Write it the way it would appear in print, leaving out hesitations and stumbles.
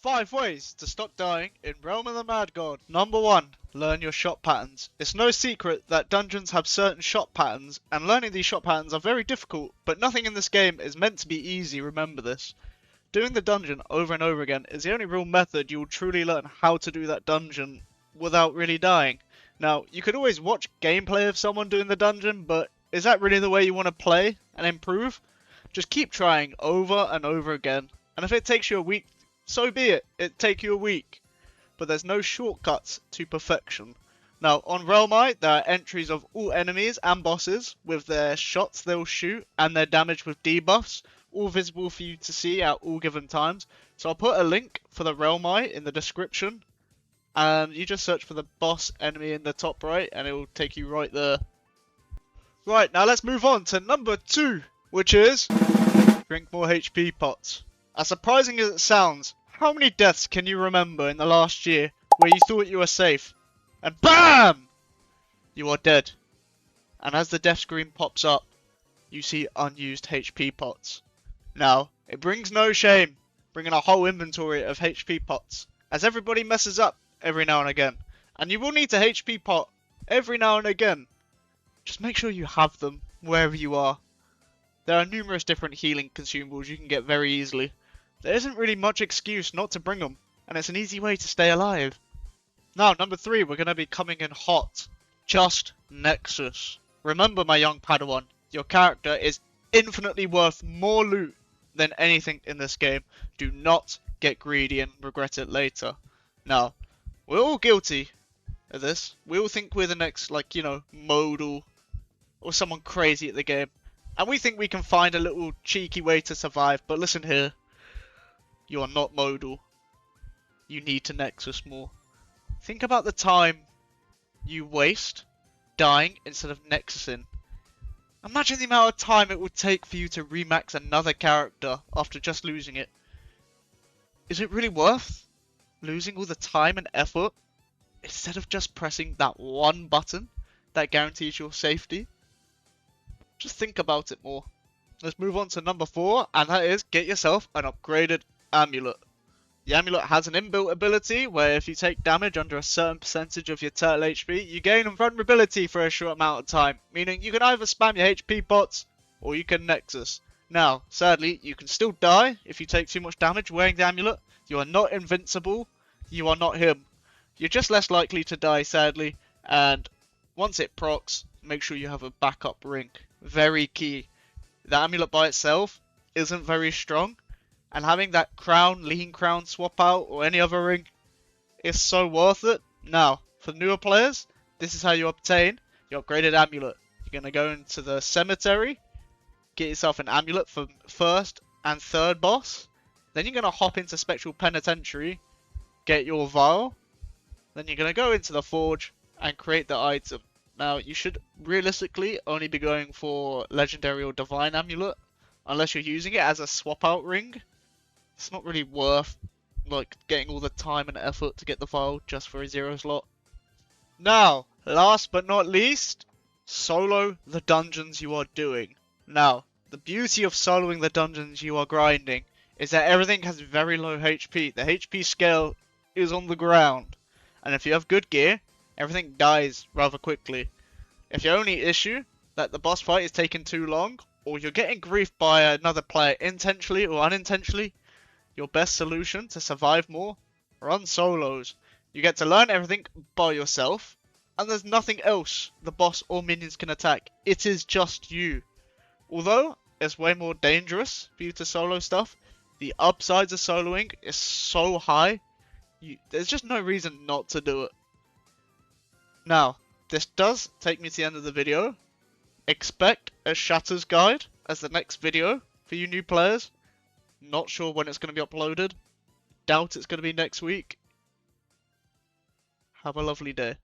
5 ways to stop dying in Realm of the Mad God. Number 1. Learn your shot patterns. It's no secret that dungeons have certain shot patterns, and learning these shot patterns are very difficult, but nothing in this game is meant to be easy, remember this. Doing the dungeon over and over again is the only real method you will truly learn how to do that dungeon without really dying. Now, you could always watch gameplay of someone doing the dungeon, but is that really the way you want to play and improve? Just keep trying over and over again, and if it takes you a week, so be it. It take you a week. But there's no shortcuts to perfection. Now, on Realmite, there are entries of all enemies and bosses with their shots they'll shoot and their damage with debuffs, all visible for you to see at all given times. So I'll put a link for the Realmite in the description, and you just search for the boss enemy in the top right, and it will take you right there. Right, now let's move on to number 2, which is drink more HP pots. As surprising as it sounds, how many deaths can you remember in the last year where you thought you were safe, and BAM! You are dead. And as the death screen pops up, you see unused HP pots. Now, it brings no shame bringing a whole inventory of HP pots, as everybody messes up every now and again, and you will need a HP pot every now and again. Just make sure you have them wherever you are. There are numerous different healing consumables you can get very easily. There isn't really much excuse not to bring them, and it's an easy way to stay alive. Now, number 3, we're going to be coming in hot. Just Nexus. Remember, my young Padawan, your character is infinitely worth more loot than anything in this game. Do not get greedy and regret it later. Now, we're all guilty of this. We all think we're the next, modal or someone crazy at the game. And we think we can find a little cheeky way to survive, but listen here. You are not modal. You need to Nexus more. Think about the time you waste dying instead of Nexusing. Imagine the amount of time it would take for you to remax another character after just losing it. Is it really worth losing all the time and effort instead of just pressing that one button that guarantees your safety? Just think about it more. Let's move on to number 4, and that is get yourself an upgraded amulet. The amulet has an inbuilt ability where if you take damage under a certain percentage of your total HP, you gain invulnerability for a short amount of time, meaning you can either spam your HP pots or you can Nexus. Now, sadly, you can still die if you take too much damage wearing the amulet. You are not invincible, you are not him. You're just less likely to die, sadly, and once it procs, make sure you have a backup ring. Very key. The amulet by itself isn't very strong, and having that crown, lean crown swap out or any other ring is so worth it. Now, for newer players, this is how you obtain your upgraded amulet. You're going to go into the cemetery, get yourself an amulet for first and third boss. Then you're going to hop into Spectral Penitentiary, get your vial. Then you're going to go into the forge and create the item. Now, you should realistically only be going for Legendary or Divine Amulet, unless you're using it as a swap out ring. It's not really worth getting all the time and effort to get the vial just for a 0 slot. Now, last but not least, solo the dungeons you are doing. Now, the beauty of soloing the dungeons you are grinding is that everything has very low HP. The HP scale is on the ground, and if you have good gear, everything dies rather quickly. If your only issue that the boss fight is taking too long, or you're getting griefed by another player intentionally or unintentionally, your best solution to survive more, run solos. You get to learn everything by yourself, and there's nothing else the boss or minions can attack. It is just you. Although it's way more dangerous for you to solo stuff, the upsides of soloing is so high, there's just no reason not to do it. Now, this does take me to the end of the video. Expect a Shatters guide as the next video for you new players. Not sure when it's going to be uploaded. Doubt it's going to be next week. Have a lovely day.